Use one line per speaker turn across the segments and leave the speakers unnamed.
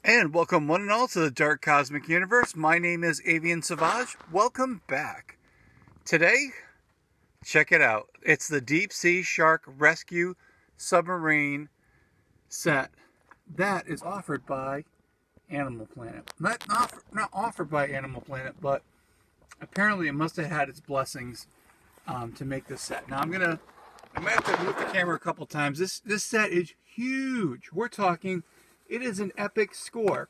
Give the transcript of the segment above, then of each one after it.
And welcome one and all to the Dark Cosmic Universe. My name is Avian. Welcome back. Today, check it out. It's the Deep Sea Shark Rescue Submarine set that is offered by Animal Planet. Not offered by Animal Planet, but apparently it must have had its blessings to make this set. Now I might have to move the camera a couple times. This set is huge. We're talking, it is an epic score.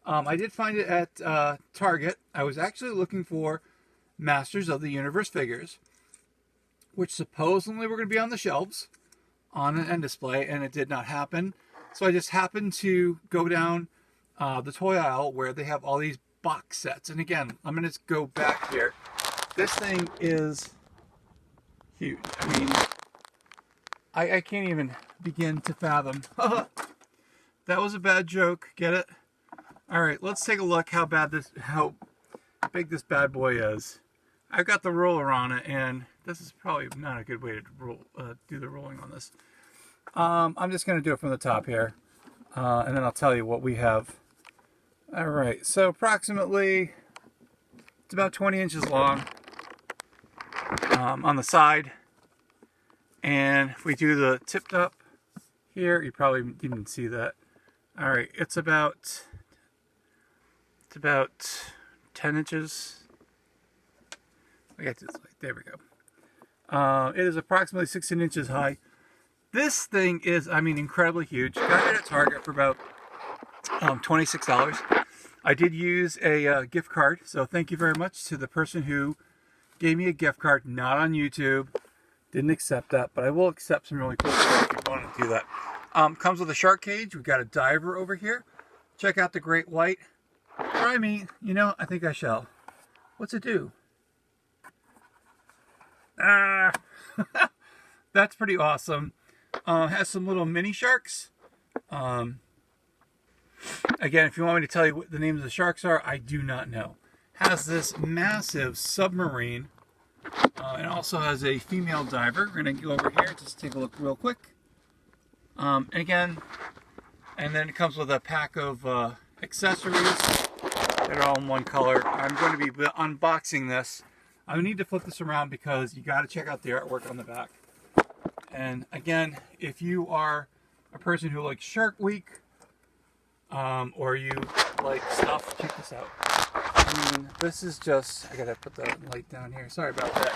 I did find it at Target. I was actually looking for Masters of the Universe figures, which supposedly were going to be on the shelves on an end display, and it did not happen. So I just happened to go down the toy aisle where they have all these box sets. And again, I'm going to go back here. This thing is huge. I mean, I can't even begin to fathom. That was a bad joke. Get it? All right, let's take a look how big this bad boy is. I've got the roller on it, and this is probably not a good way to do the rolling on this. I'm just going to do it from the top here, and then I'll tell you what we have. All right, so approximately, it's about 20 inches long on the side. And if we do the tipped up here, you probably didn't see that. All right, it's about 10 inches. I got this, there we go. It is approximately 16 inches high. This thing is, I mean, incredibly huge. Got it at Target for about $26. I did use a gift card, so thank you very much to the person who gave me a gift card, not on YouTube. Didn't accept that, but I will accept some really cool stuff if you want to do that. Comes with a shark cage. We've got a diver over here. Check out the great white. Try me. You know, I think I shall. What's it do? Ah! That's pretty awesome. Has some little mini sharks. Again, if you want me to tell you what the names of the sharks are, I do not know. Has this massive submarine. It also has a female diver. We're going to go over here, just take a look real quick. And then it comes with a pack of accessories that are all in one color. I'm going to be unboxing this. I need to flip this around because you got to check out the artwork on the back. And again, if you are a person who likes Shark Week, or you like stuff, check this out. I mean, this is just, I gotta put the light down here. Sorry about that.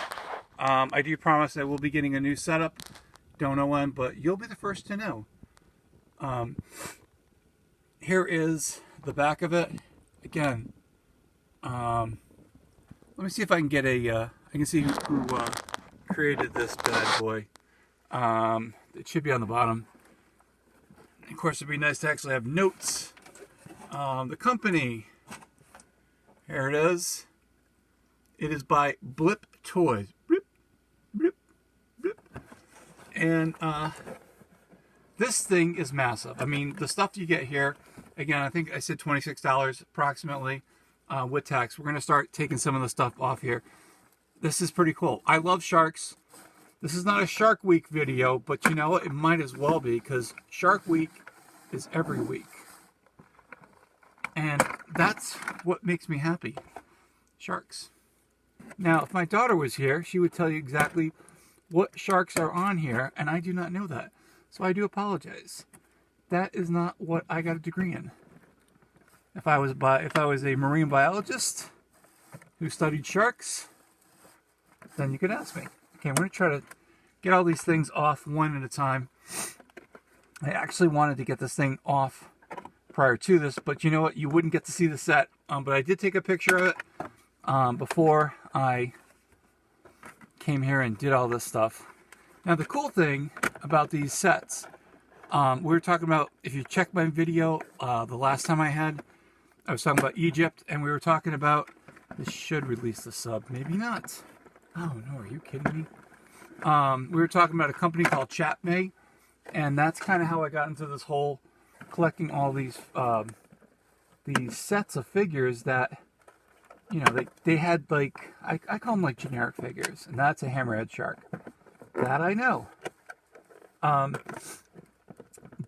I do promise I will be getting a new setup. Don't know when, but you'll be the first to know. Here is the back of it. Again, let me see if I can get I can see who created this bad boy. It should be on the bottom. Of course, it'd be nice to actually have notes. The company, here it is. It is by Blip Toys. Blip, blip, blip. And this thing is massive. I mean, the stuff you get here, again, I think I said $26 approximately with tax. We're going to start taking some of the stuff off here. This is pretty cool. I love sharks. This is not a Shark Week video, but you know what? It might as well be, because Shark Week is every week. And that's what makes me happy. Sharks. Now, if my daughter was here, she would tell you exactly what sharks are on here, and I do not know that. So I do apologize. That is not what I got a degree in. If I was a marine biologist who studied sharks, then you could ask me. Okay, I'm going to try to get all these things off one at a time. I actually wanted to get this thing off prior to this, but you know what? You wouldn't get to see the set. But I did take a picture of it before I came here and did all this stuff. Now, the cool thing about these sets, we were talking about, if you check my video, the last time I was talking about Egypt, and we were talking about, this should release the sub, maybe not. Oh no, are you kidding me? We were talking about a company called Chapmay, and that's kind of how I got into this whole collecting all these sets of figures that, you know, they had, like, I call them like generic figures, and that's a hammerhead shark. That I know.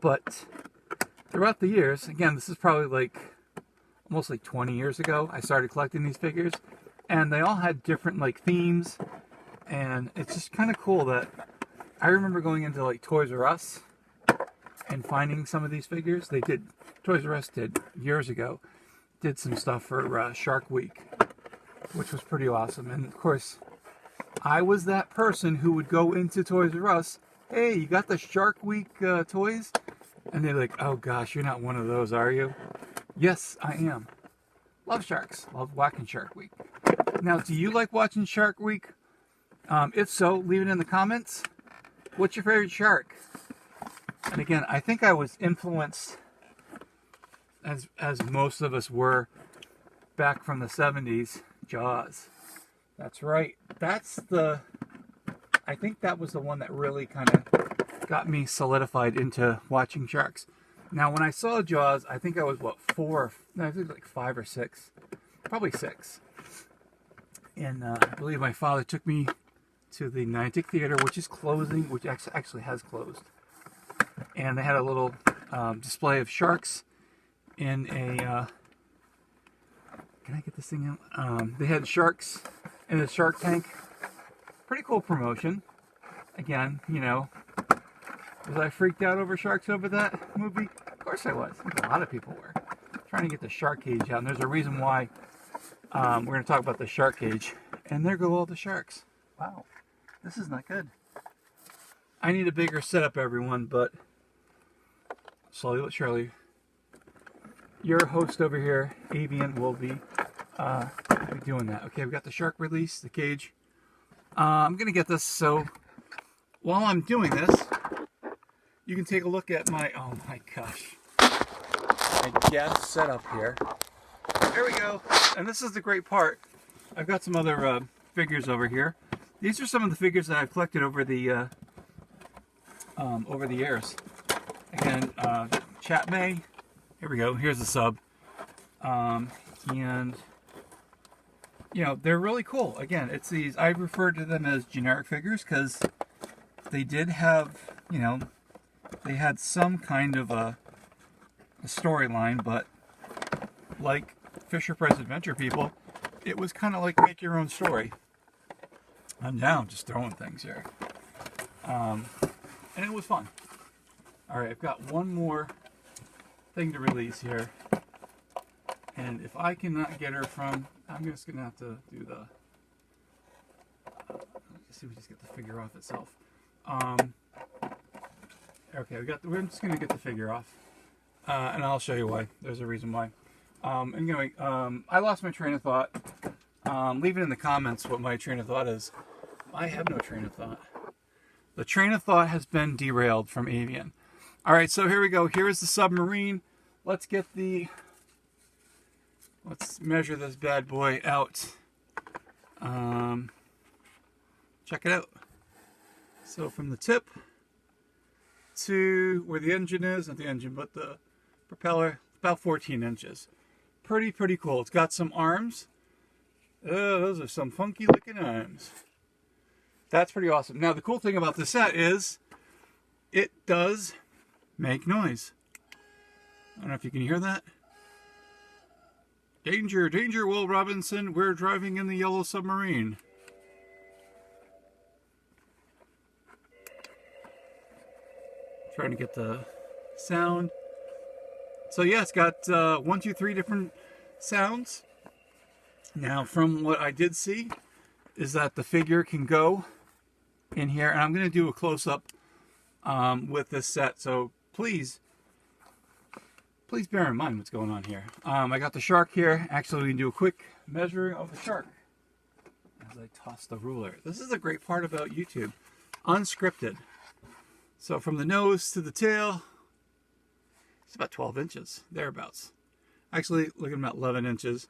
But throughout the years, again, this is probably like almost like 20 years ago, I started collecting these figures, and they all had different like themes, and it's just kind of cool that I remember going into like Toys R Us and finding some of these figures. Toys R Us did years ago, did some stuff for Shark Week, which was pretty awesome. And of course, I was that person who would go into Toys R Us, hey, you got the Shark Week toys? And they're like, oh gosh, you're not one of those, are you? Yes, I am. Love sharks. Love watching Shark Week. Now, do you like watching Shark Week? If so, leave it in the comments. What's your favorite shark? And again, I think I was influenced, as most of us were back from the 70s, Jaws. That's right. I think that was the one that really kind of got me solidified into watching sharks. Now, when I saw Jaws, I think I was, I think like 5 or 6. Probably 6. And I believe my father took me to the Niantic Theater, which is closing, which actually has closed. And they had a little display of sharks in a... can I get this thing out? They had sharks in a shark tank. Pretty cool promotion. Again, you know, was I freaked out over sharks over that movie? Of course I was. I think a lot of people were. Trying to get the shark cage out. And there's a reason why we're going to talk about the shark cage. And there go all the sharks. Wow. This is not good. I need a bigger setup, everyone, but slowly but surely, your host over here, Avian, will be doing that. Okay, we've got the shark release, the cage. I'm going to get this, so while I'm doing this, you can take a look at my, oh my gosh, my gas setup here. There we go. And this is the great part. I've got some other figures over here. These are some of the figures that I've collected over the years. Again, Chat May. Here we go. Here's the sub. And you know, they're really cool. Again, it's these, I refer to them as generic figures because they did have, you know, they had some kind of a storyline, but like Fisher Price Adventure people, it was kind of like make your own story. I'm now just throwing things here. And it was fun. Alright, I've got one more thing to release here. And if I cannot get her from, I'm just going to have to do the, let's see if we just get the figure off itself. Okay, we're just going to get the figure off. And I'll show you why. There's a reason why. Anyway, I lost my train of thought. Leave it in the comments what my train of thought is. I have no train of thought. The train of thought has been derailed from Avian. Alright, so here we go. Here is the submarine. Let's measure this bad boy out. Check it out. So from the tip to where the engine is, not the engine, but the propeller, about 14 inches. Pretty cool. It's got some arms. Those are some funky looking arms. That's pretty awesome. Now the cool thing about this set is it does make noise. I don't know if you can hear that. Danger, danger, Will Robinson. We're driving in the yellow submarine. Trying to get the sound. So yeah, it's got 1, 2, 3 different sounds. Now, from what I did see, is that the figure can go in here, and I'm going to do a close-up with this set. So please bear in mind what's going on here. I got the shark here. Actually, we can do a quick measuring of the shark as I toss the ruler. This is a great part about YouTube, unscripted. So from the nose to the tail, it's about 12 inches, thereabouts. Actually, looking at about 11 inches,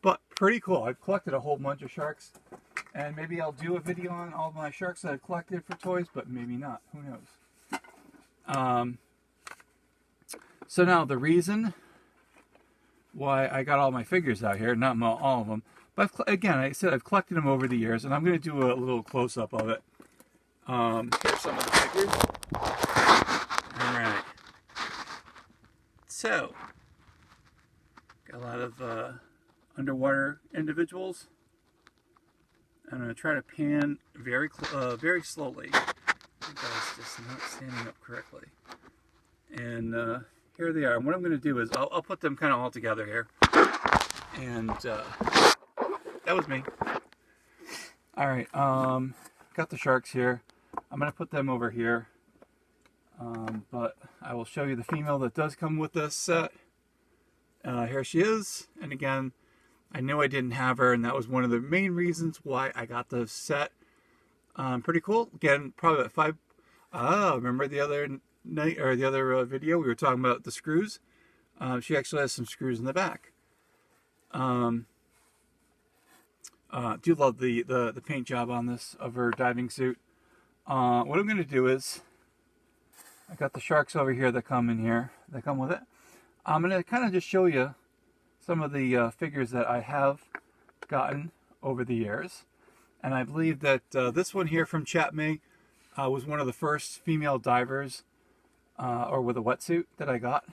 but pretty cool. I've collected a whole bunch of sharks, and maybe I'll do a video on all my sharks that I've collected for toys, but maybe not. Who knows? So now the reason why I got all my figures out here, not all of them, but again, I said I've collected them over the years, and I'm going to do a little close-up of it. Here's some of the figures. Alright. So, got a lot of underwater individuals. I'm going to try to pan very slowly. The guy's just not standing up correctly. And here they are. And what I'm going to do is I'll put them kind of all together here. And that was me. All right, got the sharks here. I'm going to put them over here. But I will show you the female that does come with this set. Here she is. And again, I knew I didn't have her, and that was one of the main reasons why I got the set. Pretty cool. Again, probably at 5. Remember the other night or the other video we were talking about the screws? She actually has some screws in the back. Do love the paint job on this of her diving suit. What I'm going to do is, I got the sharks over here that come in here. That come with it. I'm going to kind of just show you some of the figures that I have gotten over the years. And I believe that this one here from Chapman was one of the first female divers or with a wetsuit that I got.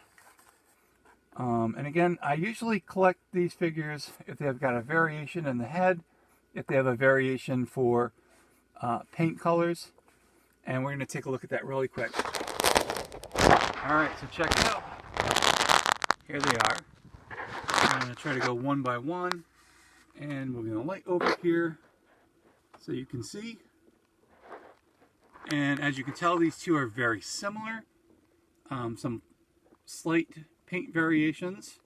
And again, I usually collect these figures if they have got a variation in the head, if they have a variation for paint colors. And we're going to take a look at that really quick. Alright, so check it out. Here they are. I'm going to try to go one by one. And we're going to light over here so you can see. And as you can tell, these two are very similar. Some slight paint variations.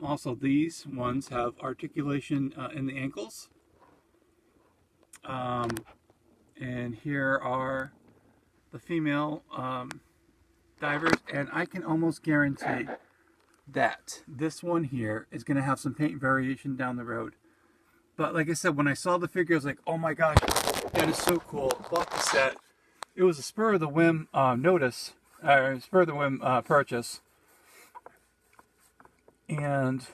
Also, these ones have articulation in the ankles. And here are the female divers, and I can almost guarantee that this one here is going to have some paint variation down the road. But like I said, when I saw the figure, I was like, oh my gosh, that is so cool. Bought the set. It was a spur of the whim purchase. And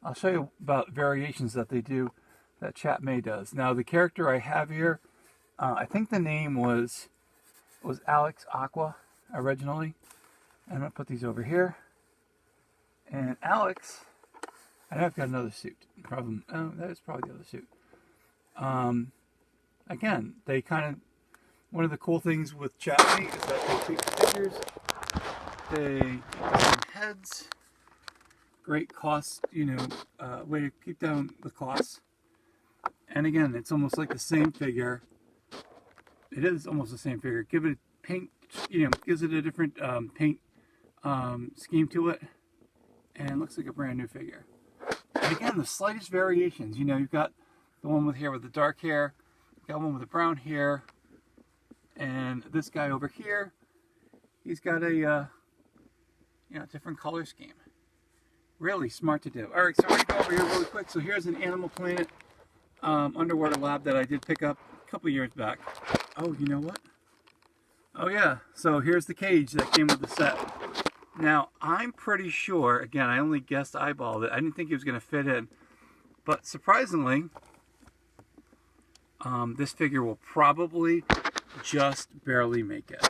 I'll show you about variations that they do, that Chapman does. Now, the character I have here, I think the name was Alex Aqua originally. And I'm going to put these over here. And Alex, I know I've got another suit. Problem, that is probably the other suit. Again, they kind of, one of the cool things with Chapman is that they treat the figures, they keep some heads, great cost, way to keep down the costs. And again, it's almost like the same figure. It is almost the same figure. Give it a paint, gives it a different paint scheme to it, and it looks like a brand new figure. And again, the slightest variations. You've got the one with the dark hair, you've got one with the brown hair, and this guy over here, he's got a different color scheme. Really smart to do. All right, so we're gonna go over here really quick. So here's an Animal Planet underwater lab that I did pick up a couple years back. Oh, you know what? Oh yeah, so here's the cage that came with the set. Now, I'm pretty sure, again, I only guessed eyeballed it. I didn't think it was going to fit in. But surprisingly, this figure will probably just barely make it.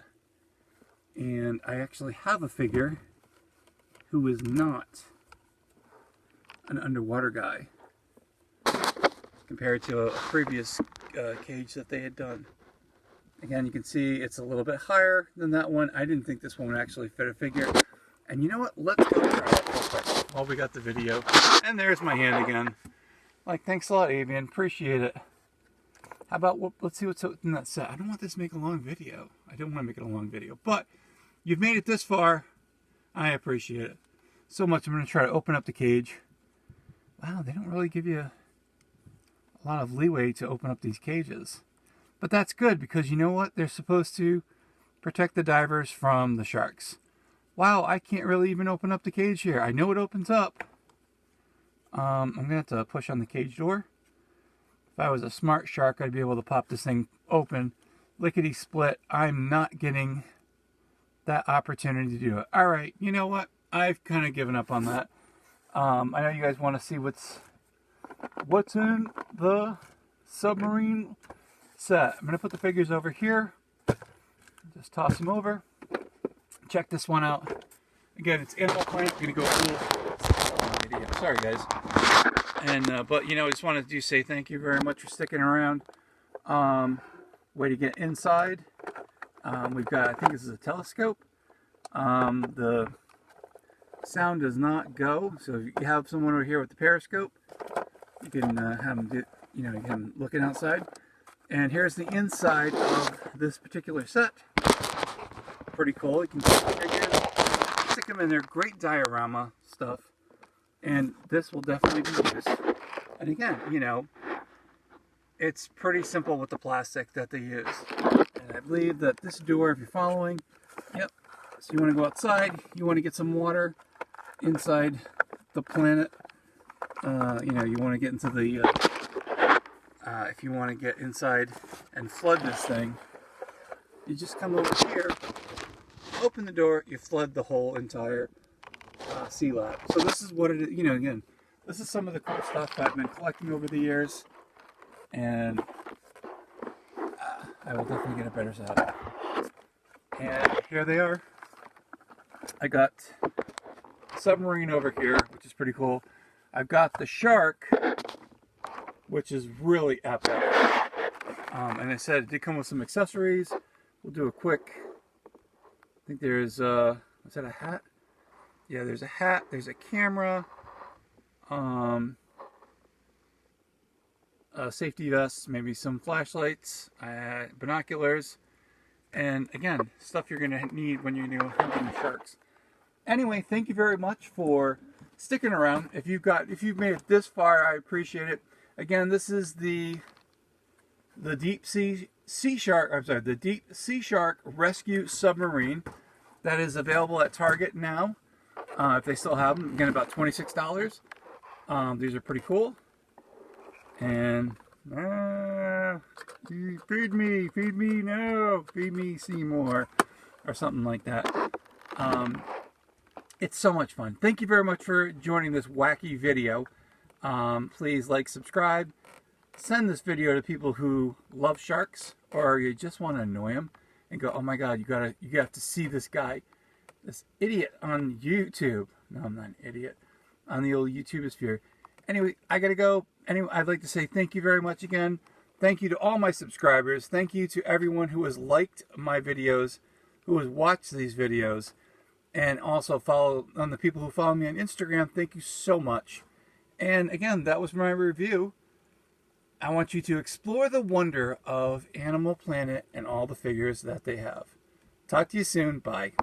And I actually have a figure who is not an underwater guy compared to a previous cage that they had done. Again, you can see it's a little bit higher than that one. I didn't think this one would actually fit a figure. And you know what? Let's go try it real quick while we got the video. And there's my hand again. Like, thanks a lot, Avian. Appreciate it. How about, let's see what's in that set. I don't want this to make a long video. I don't want to make it a long video. But you've made it this far. I appreciate it so much. I'm going to try to open up the cage. Wow, they don't really give you a lot of leeway to open up these cages. But that's good, because you know what? They're supposed to protect the divers from the sharks. Wow, I can't really even open up the cage here. I know it opens up. I'm going to have to push on the cage door. If I was a smart shark, I'd be able to pop this thing open. Lickety split. I'm not getting that opportunity to do it. Alright, you know what? I've kind of given up on that. I know you guys want to see what's in the submarine set. I'm going to put the figures over here. Just toss them over. Check this one out. Again, it's Animal Planet. I'm going to go a little... Sorry, guys. And, but, you know, I just wanted to say thank you very much for sticking around. Way to get inside. We've got, I think this is a telescope. The sound does not go, so if you have someone over here with the periscope, you can have them get, you know, you can have them looking outside. And here's the inside of this particular set. Pretty cool. You can stick them in there. Great diorama stuff. And this will definitely be used. And again, you know, it's pretty simple with the plastic that they use. And I believe that this door, if you're following, yep. So you want to go outside, you want to get some water inside the planet. You know, you want to get into the, if you want to get inside and flood this thing, you just come over here, open the door, you flood the whole entire sea lab. So this is what it is, you know, again, this is some of the cool stuff I've been collecting over the years, and I will definitely get a better set. And here they are. I got Submarine over here, which is pretty cool. I've got the Shark, which is really epic. And I said it did come with some accessories. We'll do a quick, I think there's, is that a hat? Yeah, there's a hat, there's a camera, safety vests, maybe some flashlights, binoculars, and again, stuff you're gonna need when you're hunting sharks. Anyway, thank you very much for sticking around. If you've made it this far, I appreciate it. Again, this is the Deep Sea Shark. I'm sorry, the Deep Sea Shark Rescue Submarine that is available at Target now. If they still have them, again, about $26. These are pretty cool. And feed me now, feed me Seymour, or something like that. It's so much fun. Thank you very much for joining this wacky video. Please like, subscribe, send this video to people who love sharks, or you just want to annoy them and go, oh my god, you have to see this guy, this idiot on YouTube. No, I'm not an idiot. On the old YouTubeosphere. Anyway, I gotta go. Anyway, I'd like to say thank you very much again. Thank you to all my subscribers. Thank you to everyone who has liked my videos, who has watched these videos, and also follow on the people who follow me on Instagram. Thank you so much. And again, that was my review. I want you to explore the wonder of Animal Planet and all the figures that they have. Talk to you soon. Bye.